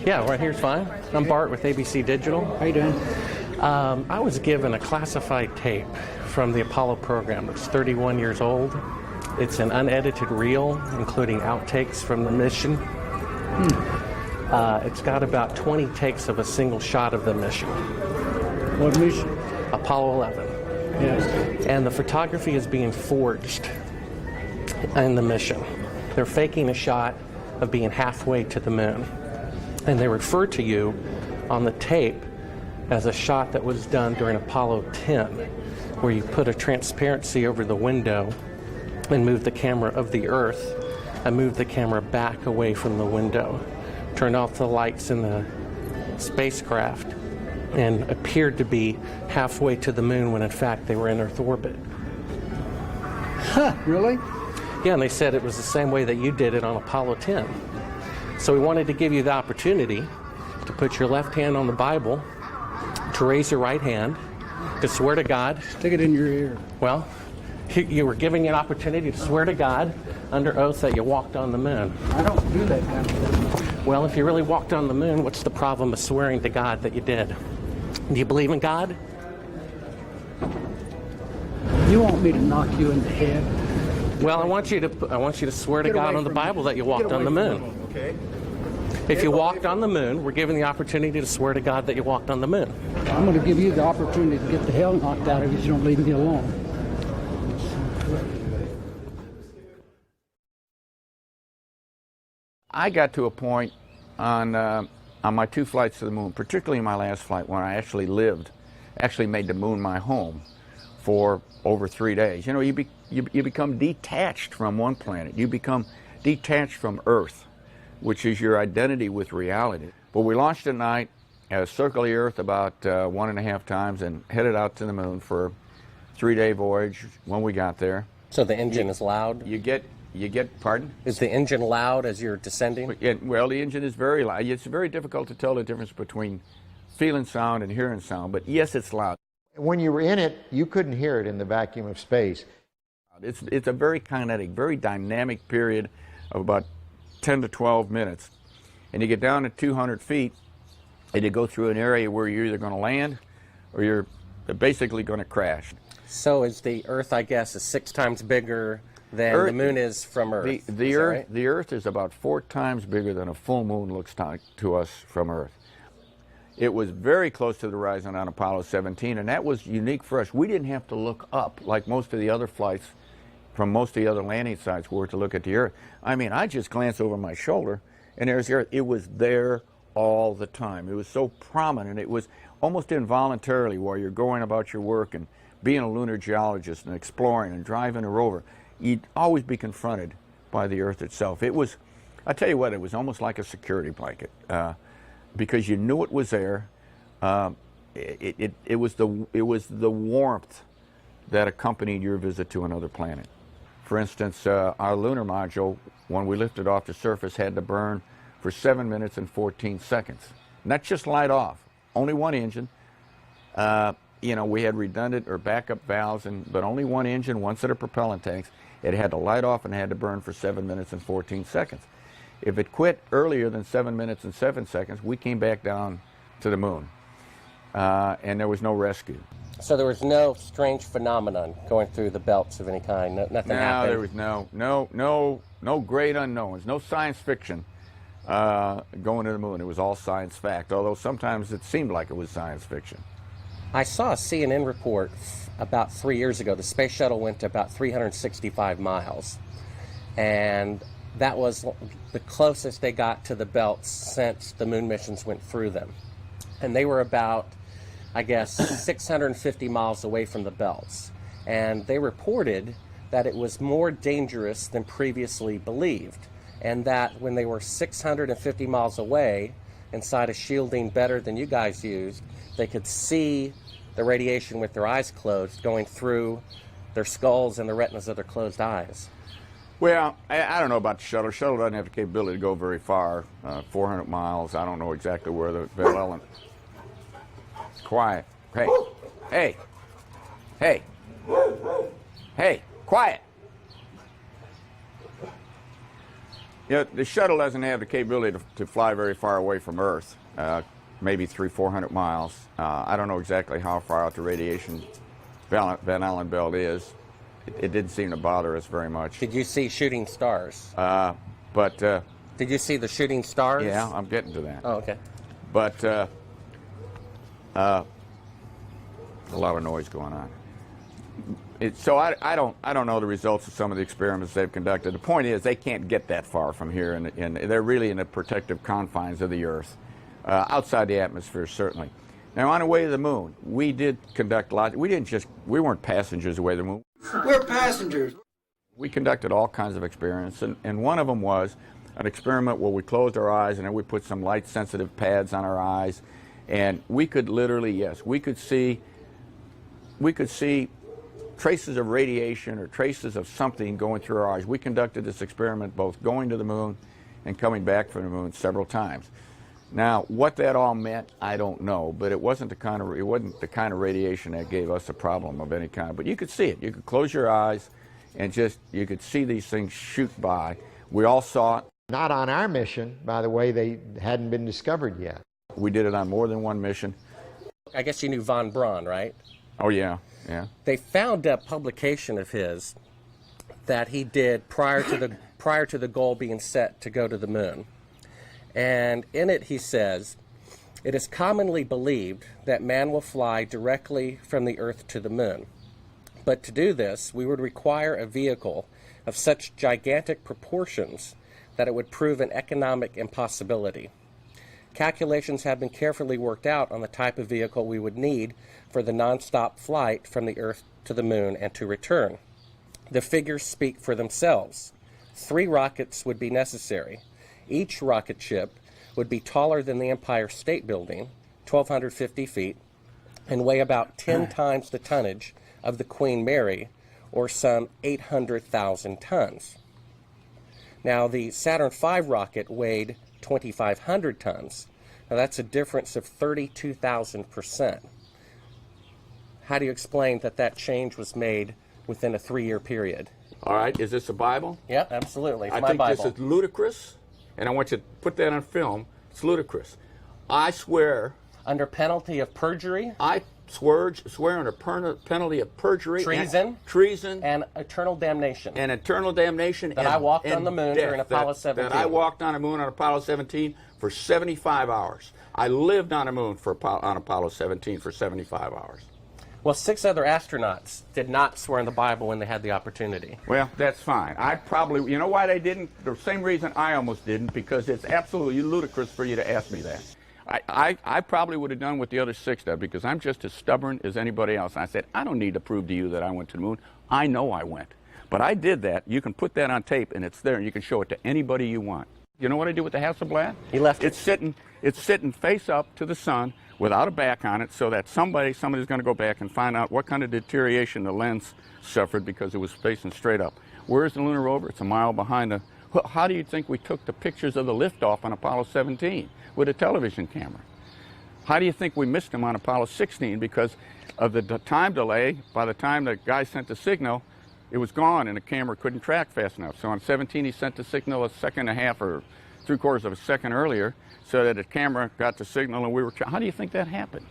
[SPEAKER 2] Yeah, right here's fine. I'm Bart with ABC Digital.
[SPEAKER 3] How you doing?
[SPEAKER 2] I was given a classified tape from the Apollo program. It's 31 years old. It's an unedited reel, including outtakes from the mission. It's got about 20 takes of a single shot of the mission.
[SPEAKER 3] What mission?
[SPEAKER 2] Apollo 11.
[SPEAKER 3] Yes.
[SPEAKER 2] And the photography is being forged in the mission. They're faking a shot of being halfway to the moon. And they refer to you on the tape as a shot that was done during Apollo 10, where you put a transparency over the window and move the camera of the Earth and move the camera back away from the window, turned off the lights in the spacecraft, and appeared to be halfway to the moon when in fact they were in Earth orbit.
[SPEAKER 3] Huh, really?
[SPEAKER 2] Yeah, and they said it was the same way that you did it on Apollo 10. So we wanted to give you the opportunity to put your left hand on the Bible, to raise your right hand, to swear to God.
[SPEAKER 3] Stick it in your ear.
[SPEAKER 2] Well, you were giving you an opportunity to swear to God under oath that you walked on the moon.
[SPEAKER 3] I don't do that kind of stuff.
[SPEAKER 2] Well, if you really walked on the moon, what's the problem of swearing to God that you did? Do you believe in God?
[SPEAKER 3] You want me to knock you in the head?
[SPEAKER 2] Well, I want you to swear to
[SPEAKER 3] Get
[SPEAKER 2] God
[SPEAKER 3] away
[SPEAKER 2] on the
[SPEAKER 3] from
[SPEAKER 2] Bible
[SPEAKER 3] me.
[SPEAKER 2] that you
[SPEAKER 3] Get
[SPEAKER 2] walked
[SPEAKER 3] away
[SPEAKER 2] on the
[SPEAKER 3] from
[SPEAKER 2] moon.
[SPEAKER 3] me, okay?
[SPEAKER 2] If you walked on the moon, we're given the opportunity to swear to God that you walked on the moon.
[SPEAKER 3] I'm going to give you the opportunity to get the hell knocked out of you if you don't leave me alone.
[SPEAKER 5] I got to a point on my 2 flights to the moon, particularly my last flight, when I actually made the moon my home for over 3 days. You know, you become detached from one planet. You become detached from Earth, which is your identity with reality. But we launched at night, circled the Earth about 1.5 times, and headed out to the moon for a 3-day voyage when we got there.
[SPEAKER 2] So the engine is loud?
[SPEAKER 5] You get, pardon?
[SPEAKER 2] Is the engine loud as you're descending?
[SPEAKER 5] Well, the engine is very loud. It's very difficult to tell the difference between feeling sound and hearing sound, but yes, it's loud.
[SPEAKER 4] When you were in it, you couldn't hear it in the vacuum of space.
[SPEAKER 5] It's a very kinetic, very dynamic period of about 10 to 12 minutes. And you get down to 200 feet, and you go through an area where you're either going to land or you're basically going to crash.
[SPEAKER 2] So is the Earth, I guess, is 6 times bigger than the moon is from Earth?
[SPEAKER 5] The Earth, right? The Earth is about 4 times bigger than a full moon looks to us from Earth. It was very close to the horizon on Apollo 17, and that was unique for us. We didn't have to look up like most of the other flights from most of the other landing sites were to look at the Earth. I mean, I just glanced over my shoulder, and there's the Earth. It was there all the time. It was so prominent. It was almost involuntarily while you're going about your work and being a lunar geologist and exploring and driving a rover, you'd always be confronted by the Earth itself. It was, I tell you what, it was almost like a security blanket because you knew it was there. It was the warmth that accompanied your visit to another planet. For instance, our lunar module, when we lifted off the surface, had to burn for 7 minutes and 14 seconds. Not just light off, only one engine. You know, we had redundant or backup valves, but only one engine, one set of propellant tanks. It had to light off and had to burn for 7 minutes and 14 seconds. If it quit earlier than 7 minutes and 7 seconds, we came back down to the moon, and there was no rescue.
[SPEAKER 2] So there was no strange phenomenon going through the belts of any kind. Nothing happened.
[SPEAKER 5] No, there was no great unknowns, no science fiction going to the moon. It was all science fact, although sometimes it seemed like it was science fiction.
[SPEAKER 2] I saw a CNN report about 3 years ago. The space shuttle went to about 365 miles, and that was the closest they got to the belts since the moon missions went through them. And they were about, I guess, 650 miles away from the belts. And they reported that it was more dangerous than previously believed, and that when they were 650 miles away, inside a shielding better than you guys used, they could see the radiation with their eyes closed going through their skulls and the retinas of their closed eyes.
[SPEAKER 5] Well, I don't know about the shuttle. The shuttle doesn't have the capability to go very far, 400 miles. I don't know exactly where the Van Allen. Quiet. Hey. Hey. Hey. Hey. Quiet. You know, the shuttle doesn't have the capability to fly very far away from Earth, maybe 300-400 miles. I don't know exactly how far out the radiation Van Allen belt is. It didn't seem to bother us very much.
[SPEAKER 2] Did you see shooting stars?
[SPEAKER 5] Did
[SPEAKER 2] you see the shooting stars?
[SPEAKER 5] Yeah, I'm getting to that.
[SPEAKER 2] Oh, okay.
[SPEAKER 5] But a lot of noise going on. So I don't know the results of some of the experiments they've conducted. The point is they can't get that far from here, and they're really in the protective confines of the Earth, outside the atmosphere certainly. Now on the way to the moon, we did conduct lots. We weren't passengers away to the moon.
[SPEAKER 1] We're passengers.
[SPEAKER 5] We conducted all kinds of experiments, and one of them was an experiment where we closed our eyes and then we put some light-sensitive pads on our eyes, and we could literally, yes, we could see traces of radiation or traces of something going through our eyes. We conducted this experiment both going to the moon and coming back from the moon several times. Now, what that all meant, I don't know, but it wasn't the kind of radiation that gave us a problem of any kind. But you could see it. You could close your eyes and you could see these things shoot by. We all saw it.
[SPEAKER 4] Not on our mission, by the way, they hadn't been discovered yet.
[SPEAKER 5] We did it on more than one mission.
[SPEAKER 2] I guess you knew von Braun, right?
[SPEAKER 5] Oh, yeah, yeah.
[SPEAKER 2] They found a publication of his that he did prior to the goal being set to go to the moon. And in it he says, "It is commonly believed that man will fly directly from the Earth to the moon. But to do this, we would require a vehicle of such gigantic proportions that it would prove an economic impossibility. Calculations have been carefully worked out on the type of vehicle we would need for the non-stop flight from the Earth to the moon and to return. The figures speak for themselves. 3 rockets would be necessary. Each rocket ship would be taller than the Empire State Building, 1,250 feet, and weigh about 10 times the tonnage of the Queen Mary, or some 800,000 tons. Now, the Saturn V rocket weighed 2,500 tons. Now, that's a difference of 32,000%. How do you explain that change was made within a 3-year period?
[SPEAKER 5] All right, is this a Bible?
[SPEAKER 2] Yeah, absolutely. It's
[SPEAKER 5] I
[SPEAKER 2] my
[SPEAKER 5] think
[SPEAKER 2] Bible.
[SPEAKER 5] this is ludicrous, and I want you to put that on film. It's ludicrous. I swear...
[SPEAKER 2] Under penalty of perjury?
[SPEAKER 5] I swear under penalty of perjury.
[SPEAKER 2] Treason. And eternal damnation.
[SPEAKER 5] And eternal damnation.
[SPEAKER 2] That I walked on the moon during Apollo 17.
[SPEAKER 5] That I walked on the moon on Apollo 17 for 75 hours. I lived on the moon on Apollo 17 for 75 hours.
[SPEAKER 2] Well, 6 other astronauts did not swear in the Bible when they had the opportunity.
[SPEAKER 5] Well, that's fine. I probably, you know why they didn't? The same reason I almost didn't, because it's absolutely ludicrous for you to ask me that. I probably would have done what the other 6 did, because I'm just as stubborn as anybody else. And I said, I don't need to prove to you that I went to the moon. I know I went. But I did that. You can put that on tape, and it's there, and you can show it to anybody you want. You know what I did with the Hasselblad?
[SPEAKER 2] He left
[SPEAKER 5] it. It's sitting face up to the sun without a back on it, so that somebody's going to go back and find out what kind of deterioration the lens suffered because it was facing straight up. Where's the lunar rover? It's a mile behind the... How do you think we took the pictures of the liftoff on Apollo 17 with a television camera? How do you think we missed them on Apollo 16 because of the time delay? By the time the guy sent the signal, it was gone and the camera couldn't track fast enough. So on 17 he sent the signal a second and a half or 3/4 of a second earlier, so that the camera got the signal and we were... How do you think that happened?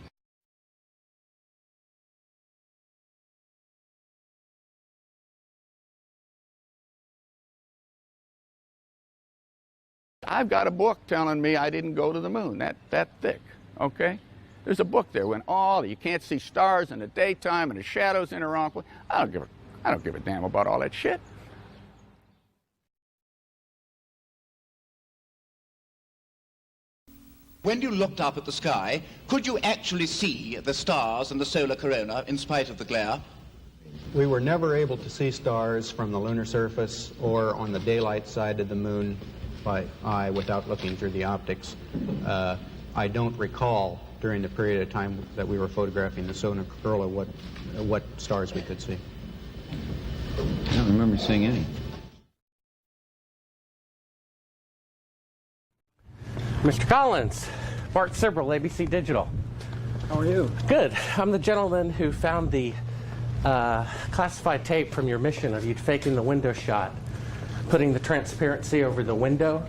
[SPEAKER 5] I've got a book telling me I didn't go to the moon, that thick, okay? There's a book there when you can't see stars in the daytime and the shadows in the wrong place. I don't give a damn about all that shit.
[SPEAKER 10] When you looked up at the sky, could you actually see the stars and the solar corona in spite of the glare?
[SPEAKER 11] We were never able to see stars from the lunar surface or on the daylight side of the moon by eye without looking through the optics. I don't recall during the period of time that we were photographing the solar corona what stars we could see.
[SPEAKER 5] I don't remember seeing any.
[SPEAKER 2] Mr. Collins, Bart Sibrel, ABC Digital.
[SPEAKER 3] How are you?
[SPEAKER 2] Good. I'm the gentleman who found the classified tape from your mission of you faking the window shot, putting the transparency over the window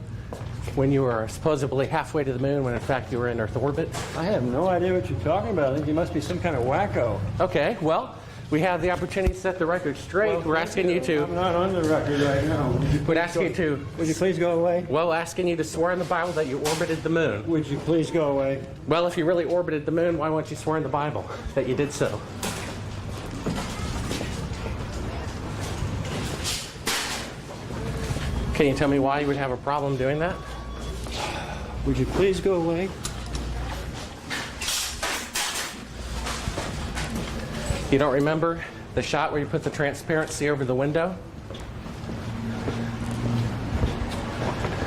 [SPEAKER 2] when you were supposedly halfway to the moon when in fact you were in Earth orbit.
[SPEAKER 3] I have no idea what you're talking about. I think you must be some kind of wacko.
[SPEAKER 2] Okay, well, we have the opportunity to set the record straight.
[SPEAKER 3] Well,
[SPEAKER 2] we're asking you to...
[SPEAKER 3] I'm not on the record right now.
[SPEAKER 2] Would ask you to...
[SPEAKER 3] Would you please go away?
[SPEAKER 2] Well, asking you to swear in the Bible that you orbited the moon.
[SPEAKER 3] Would you please go away?
[SPEAKER 2] Well, if you really orbited the moon, why won't you swear in the Bible that you did so? Can you tell me why you would have a problem doing that?
[SPEAKER 3] Would you please go away?
[SPEAKER 2] You don't remember the shot where you put the transparency over the window?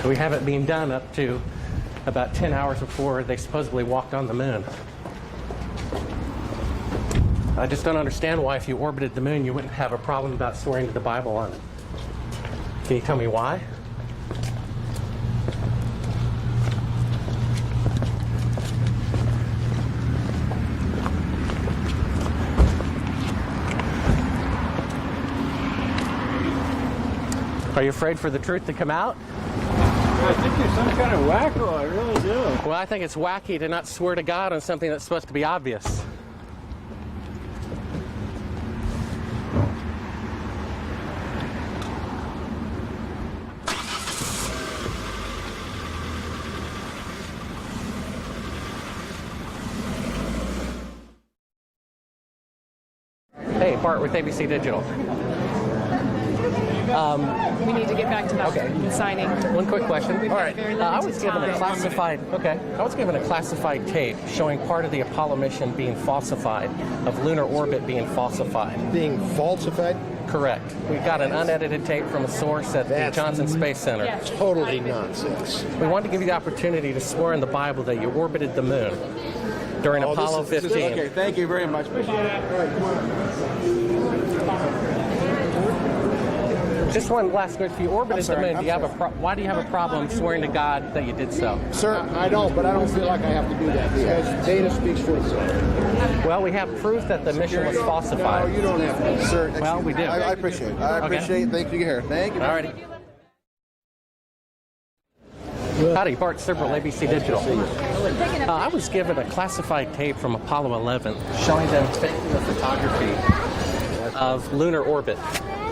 [SPEAKER 2] We have it being done up to about 10 hours before they supposedly walked on the moon. I just don't understand why if you orbited the moon you wouldn't have a problem about swearing to the Bible on it. Can you tell me why? Are you afraid for the truth to come out?
[SPEAKER 3] I think you're some kind of wacko, I really do.
[SPEAKER 2] Well, I think it's wacky to not swear to God on something that's supposed to be obvious. Hey, Bart with ABC Digital.
[SPEAKER 12] We need to get back to that signing.
[SPEAKER 2] One quick question.
[SPEAKER 12] We've
[SPEAKER 2] All
[SPEAKER 12] got
[SPEAKER 2] right.
[SPEAKER 12] very
[SPEAKER 2] I
[SPEAKER 12] limited
[SPEAKER 2] was given a
[SPEAKER 12] time.
[SPEAKER 2] classified. Okay. I was given a classified tape showing part of the Apollo mission being falsified, of lunar orbit being falsified.
[SPEAKER 13] Being falsified?
[SPEAKER 2] Correct. We got an unedited tape from a source at the Johnson Space Center.
[SPEAKER 12] Yes.
[SPEAKER 13] Totally nonsense.
[SPEAKER 2] We wanted to give you the opportunity to swear in the Bible that you orbited the moon during Apollo 15.
[SPEAKER 13] Okay, thank you very much. Appreciate
[SPEAKER 2] Just one last note. If you orbited the moon, why do you have a problem swearing to God that you did so?
[SPEAKER 13] Sir, I don't, but I don't feel like I have to do that because data speaks for itself.
[SPEAKER 2] Well, we have proof that the mission was falsified.
[SPEAKER 13] No, you don't have to. Sir,
[SPEAKER 2] well, we do.
[SPEAKER 13] I appreciate it. I appreciate it. Thank you here. Thank you.
[SPEAKER 2] All righty. Howdy, Bart Sibrel, ABC Digital. I was given a classified tape from Apollo 11 showing them faking the photography of lunar orbit.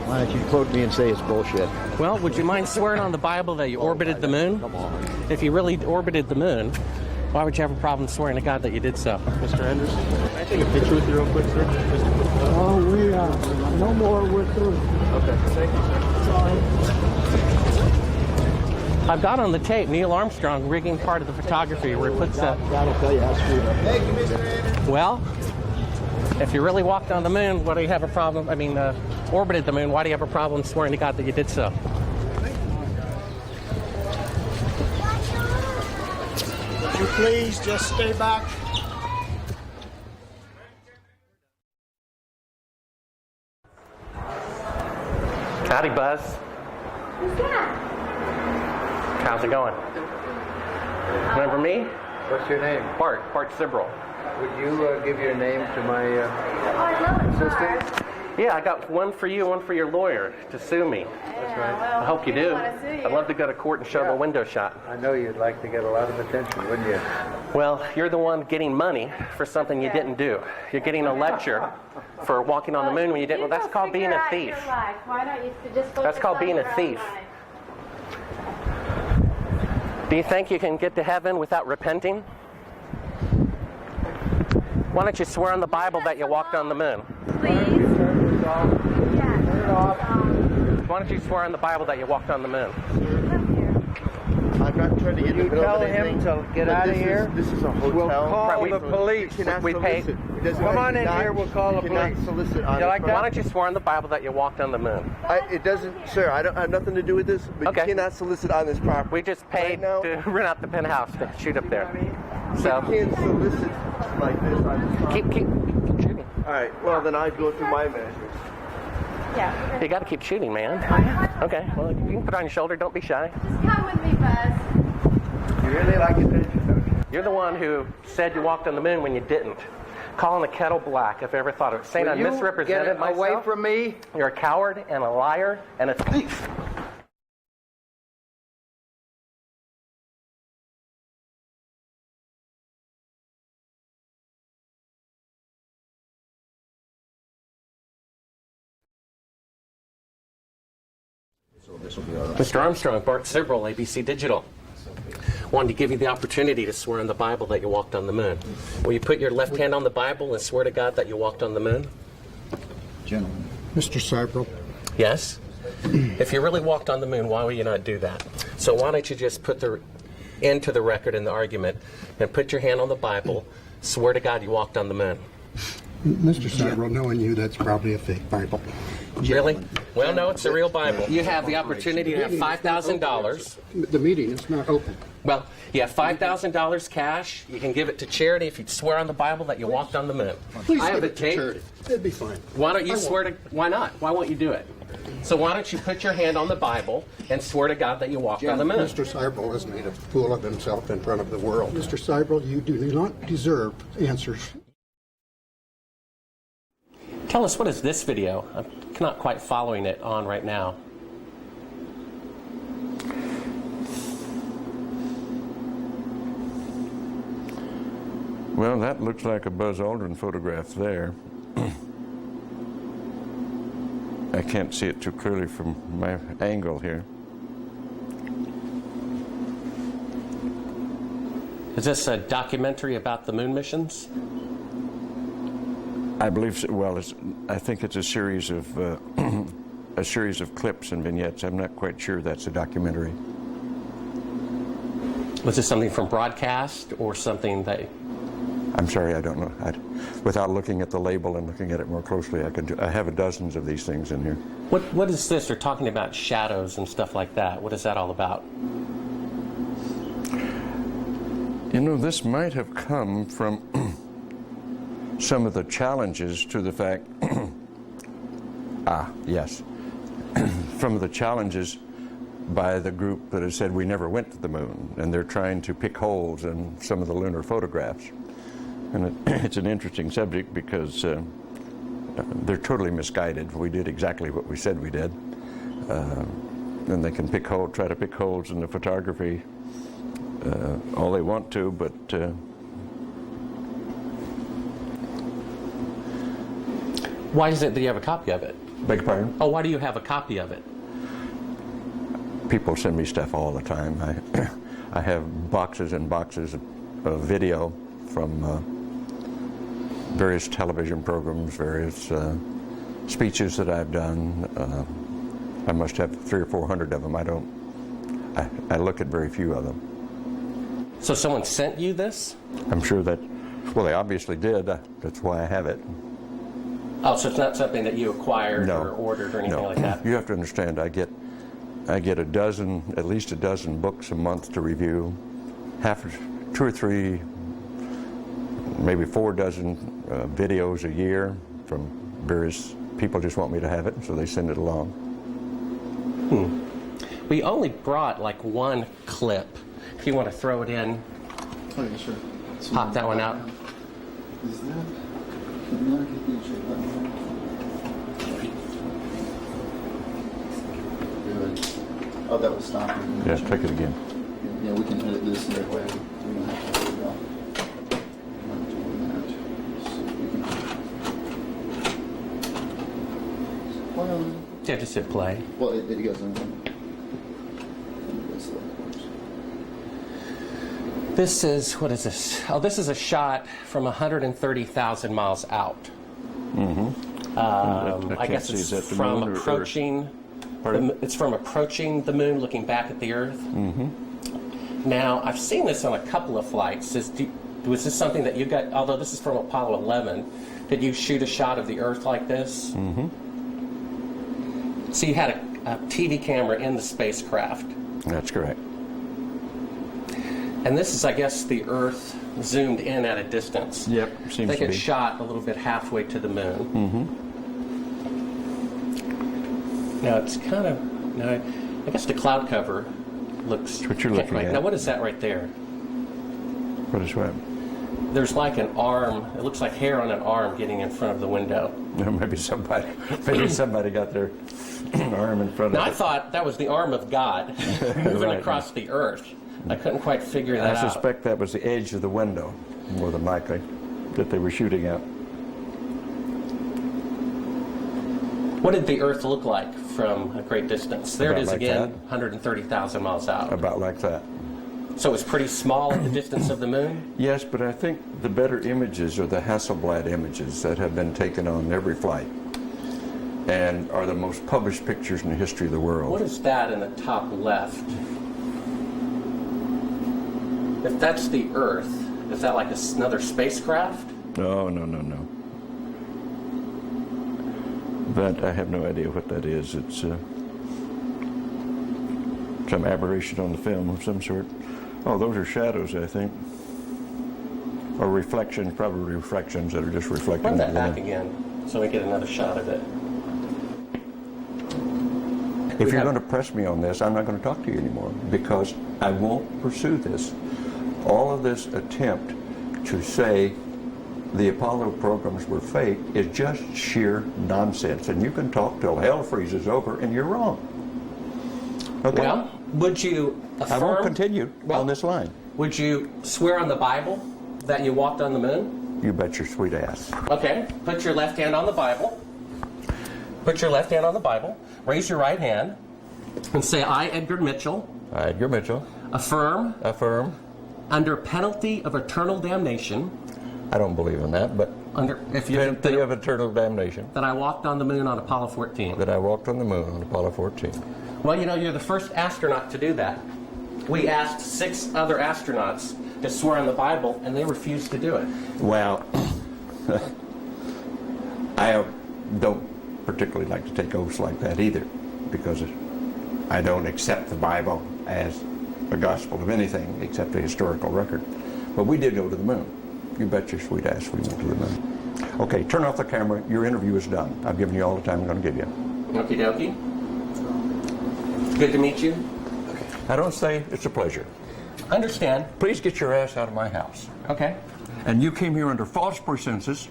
[SPEAKER 13] Why don't you quote me and say it's bullshit?
[SPEAKER 2] Well, would you mind swearing on the Bible that you orbited the moon?
[SPEAKER 13] Come on.
[SPEAKER 2] If you really orbited the moon, why would you have a problem swearing to God that you did so?
[SPEAKER 13] Mr. Anderson, can I take a picture with you real quick, sir?
[SPEAKER 3] Oh, we are. No more, we're through.
[SPEAKER 13] Okay, thank you, sir.
[SPEAKER 3] Sorry.
[SPEAKER 2] I've got on the tape Neil Armstrong rigging part of the photography where he puts that.
[SPEAKER 13] That'll tell you how screwed up. Thank you, Mr. Anderson.
[SPEAKER 2] Well, if you really walked on the moon, why do you have a problem? I mean, orbited the moon, why do you have a problem swearing to God that you did so?
[SPEAKER 13] Would you please just stay back?
[SPEAKER 2] Howdy, Buzz.
[SPEAKER 12] Who's that?
[SPEAKER 2] How's it going? Remember me?
[SPEAKER 14] What's your name?
[SPEAKER 2] Bart Sibrel.
[SPEAKER 14] Would you give your name to my assistant?
[SPEAKER 2] Yeah, I got one for you, one for your lawyer to sue me.
[SPEAKER 14] That's right.
[SPEAKER 2] I hope you do. I'd love to go to court and show the window shot.
[SPEAKER 14] I know you'd like to get a lot of attention, wouldn't you?
[SPEAKER 2] Well, you're the one getting money for something you didn't do. You're getting a lecture for walking on the moon when you didn't. Well, that's called being a thief.
[SPEAKER 12] Why don't you just
[SPEAKER 2] That's called being a thief. Do you think you can get to heaven without repenting? Why don't you swear on the Bible that you walked on the moon?
[SPEAKER 12] Please?
[SPEAKER 2] Why don't you swear on the Bible that you walked on the moon?
[SPEAKER 14] I'm not trying to get in the middle of anything.
[SPEAKER 15] Tell him to get out of here.
[SPEAKER 14] This is a hotel.
[SPEAKER 15] We'll call the police.
[SPEAKER 2] We paid.
[SPEAKER 14] Come on in here, we'll call the police. Solicit on
[SPEAKER 2] You like that? Why don't you swear on the Bible that you walked on the moon?
[SPEAKER 14] It doesn't, sir, I don't have nothing to do with this, but you cannot solicit on this property.
[SPEAKER 2] We just paid to rent out the penthouse to shoot up there. So
[SPEAKER 14] you can't solicit like this on this property.
[SPEAKER 2] keep shooting.
[SPEAKER 14] All right, well, then I go through my measures.
[SPEAKER 12] Yeah.
[SPEAKER 2] You got to keep shooting, man. Okay, well, you can put it on your shoulder. Don't be shy.
[SPEAKER 12] Just come with me, Buzz.
[SPEAKER 14] You really like adventure, don't you?
[SPEAKER 2] You're the one who said you walked on the moon when you didn't. Calling the kettle black, if I ever thought of it. Saying I misrepresented myself.
[SPEAKER 14] Away from me.
[SPEAKER 2] You're a coward and a liar and a thief. Mr. Armstrong, Bart Sibrel, ABC Digital. Wanted to give you the opportunity to swear on the Bible that you walked on the moon. Will you put your left hand on the Bible and swear to God that you walked on the moon?
[SPEAKER 13] Gentlemen. Mr. Sibrel.
[SPEAKER 2] Yes? If you really walked on the moon, why would you not do that? So why don't you just put the end to the record in the argument and put your hand on the Bible, swear to God you walked on the moon.
[SPEAKER 13] Mr. Sibrel, knowing you, that's probably a fake Bible.
[SPEAKER 2] Really? Well, no, it's a real Bible. You have the opportunity to have $5,000.
[SPEAKER 13] The meeting is not open.
[SPEAKER 2] Well, you have $5,000 cash. You can give it to charity if you swear on the Bible that you walked on the moon.
[SPEAKER 13] Please
[SPEAKER 2] I have
[SPEAKER 13] give
[SPEAKER 2] the
[SPEAKER 13] it to
[SPEAKER 2] tape.
[SPEAKER 13] charity. It'd be fine.
[SPEAKER 2] Why don't you swear to? Why not? Why won't you do it? So why don't you put your hand on the Bible and swear to God that you walked on the moon?
[SPEAKER 13] Mr. Sibrel has made a fool of himself in front of the world. Mr. Sibrel, you do not deserve answers.
[SPEAKER 2] Tell us, what is this video? I'm not quite following it on right now.
[SPEAKER 5] Well, that looks like a Buzz Aldrin photograph there. I can't see it too clearly from my angle here.
[SPEAKER 2] Is this a documentary about the moon missions?
[SPEAKER 5] I believe so. Well, I think it's a series of clips and vignettes. I'm not quite sure that's a documentary.
[SPEAKER 2] Was this something from broadcast or something that?
[SPEAKER 5] I'm sorry, I don't know. Without looking at the label and looking at it more closely, I have dozens of these things in here.
[SPEAKER 2] What is this? They're talking about shadows and stuff like that. What is that all about?
[SPEAKER 5] You know, this might have come from some of the challenges to the fact, from the challenges by the group that has said we never went to the moon, and they're trying to pick holes in some of the lunar photographs. And it's an interesting subject because they're totally misguided. We did exactly what we said we did. And they can try to pick holes in the photography all they want to, but
[SPEAKER 2] why is it that you have a copy of it?
[SPEAKER 5] Beg your pardon?
[SPEAKER 2] Oh, why do you have a copy of it?
[SPEAKER 5] People send me stuff all the time. I have boxes and boxes of video from various television programs, various speeches that I've done. I must have 300 or 400 of them. I look at very few of them.
[SPEAKER 2] So someone sent you this?
[SPEAKER 5] I'm sure that, well, they obviously did. That's why I have it.
[SPEAKER 2] Oh, so it's not something that you acquired or ordered or anything like that?
[SPEAKER 5] You have to understand, I get at least a dozen books a month to review, 2 or 3, maybe 4 dozen videos a year from various people. Just want me to have it, so they send it along.
[SPEAKER 2] We only brought like one clip. If you want to throw it in,
[SPEAKER 15] oh, yeah, sure.
[SPEAKER 2] Pop that one out.
[SPEAKER 15] Is that? Good. Oh, that was stopping.
[SPEAKER 5] Yes, take it again.
[SPEAKER 15] Yeah, we can edit this right away. We don't have to worry about that.
[SPEAKER 2] Yeah, just hit play.
[SPEAKER 15] Well, it goes in.
[SPEAKER 2] This is, what is this? Oh, this is a shot from 130,000 miles out.
[SPEAKER 5] Mm-hmm.
[SPEAKER 2] I guess it's from approaching. It's from approaching the moon, looking back at the Earth.
[SPEAKER 5] Mm-hmm.
[SPEAKER 2] Now, I've seen this on a couple of flights. Was this something that you got, although this is from Apollo 11, did you shoot a shot of the Earth like this?
[SPEAKER 5] Mm-hmm.
[SPEAKER 2] So you had a TV camera in the spacecraft.
[SPEAKER 5] That's correct.
[SPEAKER 2] And this is, I guess, the Earth zoomed in at a distance.
[SPEAKER 5] Yep, seems
[SPEAKER 2] I think
[SPEAKER 5] to be.
[SPEAKER 2] it's shot a little bit halfway to the moon.
[SPEAKER 5] Mm-hmm.
[SPEAKER 2] Now it's kind of, now I guess the cloud cover looks.
[SPEAKER 5] That's what you're looking at.
[SPEAKER 2] Now what is that right there?
[SPEAKER 5] What is what?
[SPEAKER 2] There's like an arm. It looks like hair on an arm getting in front of the window.
[SPEAKER 5] Maybe somebody got their arm in front
[SPEAKER 2] Now
[SPEAKER 5] of
[SPEAKER 2] I
[SPEAKER 5] it.
[SPEAKER 2] thought that was the arm of God moving
[SPEAKER 5] Right.
[SPEAKER 2] across the Earth. I couldn't quite figure that out.
[SPEAKER 5] I suspect that was the edge of the window, more than likely, that they were shooting at.
[SPEAKER 2] What did the Earth look like from a great distance? There
[SPEAKER 5] About
[SPEAKER 2] it is
[SPEAKER 5] like
[SPEAKER 2] again,
[SPEAKER 5] that.
[SPEAKER 2] 130,000 miles out.
[SPEAKER 5] About like that.
[SPEAKER 2] So it was pretty small at the distance of the moon?
[SPEAKER 5] Yes, but I think the better images are the Hasselblad images that have been taken on every flight and are the most published pictures in the history of the world.
[SPEAKER 2] What is that in the top left? If that's the Earth, is that like another spacecraft?
[SPEAKER 5] No. That I have no idea what that is. It's some aberration on the film of some sort. Oh, those are shadows, I think. Or reflections, probably reflections that are just reflecting.
[SPEAKER 2] Run that
[SPEAKER 5] into the
[SPEAKER 2] back again so we get another shot of it.
[SPEAKER 5] If you're going to press me on this, I'm not going to talk to you anymore because I won't pursue this. All of this attempt to say the Apollo programs were fake is just sheer nonsense. And you can talk till hell freezes over and you're wrong. Okay?
[SPEAKER 2] Well, would you affirm?
[SPEAKER 5] I won't continue on this line.
[SPEAKER 2] Would you swear on the Bible that you walked on the moon?
[SPEAKER 5] You bet your sweet ass.
[SPEAKER 2] Okay, put your left hand on the Bible. Put your left hand on the Bible. Raise your right hand and say, I, Edgar Mitchell.
[SPEAKER 5] I, Edgar Mitchell.
[SPEAKER 2] Affirm.
[SPEAKER 5] Affirm.
[SPEAKER 2] Under penalty of eternal damnation.
[SPEAKER 5] I don't believe in that, but penalty of eternal damnation.
[SPEAKER 2] That I walked on the moon on Apollo 14.
[SPEAKER 5] That I walked on the moon on Apollo 14.
[SPEAKER 2] Well, you know, you're the first astronaut to do that. We asked 6 other astronauts to swear on the Bible, and they refused to do it.
[SPEAKER 5] Well, I don't particularly like to take oaths like that either, because I don't accept the Bible as a gospel of anything except a historical record. But we did go to the moon. You bet your sweet ass we went to the moon. Okay, turn off the camera. Your interview is done. I've given you all the time I'm going to give you.
[SPEAKER 2] Okie dokie. Good to meet you.
[SPEAKER 5] Okay. I don't say it's a pleasure.
[SPEAKER 2] Understand.
[SPEAKER 5] Please get your ass out of my house.
[SPEAKER 2] Okay.
[SPEAKER 5] And you came here under false pretenses,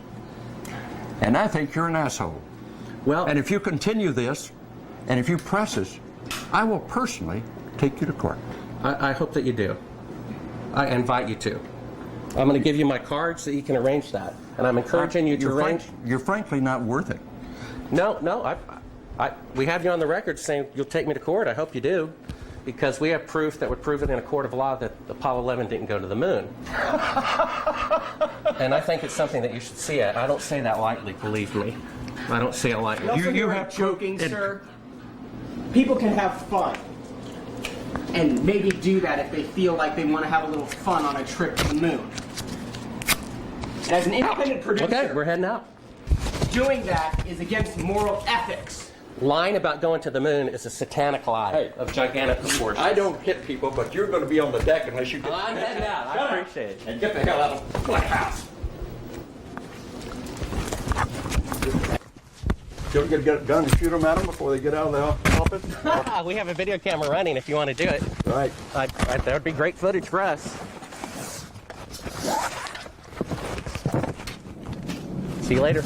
[SPEAKER 5] and I think you're an asshole.
[SPEAKER 2] Well,
[SPEAKER 5] and if you continue this, and if you press us, I will personally take you to court.
[SPEAKER 2] I hope that you do. I invite you to. I'm going to give you my card so you can arrange that. And I'm encouraging you to arrange.
[SPEAKER 5] You're frankly not worth it.
[SPEAKER 2] No, we have you on the record saying you'll take me to court. I hope you do. Because we have proof that would prove it in a court of law that Apollo 11 didn't go to the moon. And I think it's something that you should see it. I don't say that lightly, believe me. I don't say it lightly.
[SPEAKER 11] You have joking, sir. People can have fun. And maybe do that if they feel like they want to have a little fun on a trip to the moon. And as an independent producer,
[SPEAKER 2] okay, we're heading out.
[SPEAKER 11] Doing that is against moral ethics.
[SPEAKER 2] Lying about going to the moon is a satanic lie of gigantic proportions.
[SPEAKER 5] I don't hit people, but you're going to be on the deck unless you get...
[SPEAKER 2] I'm heading out. I appreciate it.
[SPEAKER 5] And get the hell out of my house. You ever get a gun and shoot them at them before they get out of the office?
[SPEAKER 2] We have a video camera running if you want to do it.
[SPEAKER 5] Right.
[SPEAKER 2] That would be great footage for us. See you later.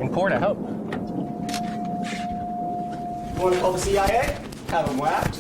[SPEAKER 2] In court, I hope.
[SPEAKER 11] Want to call the CIA? Have them whacked.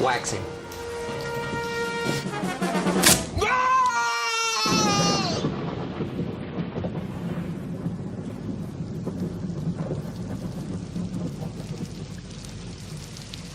[SPEAKER 11] Waxing.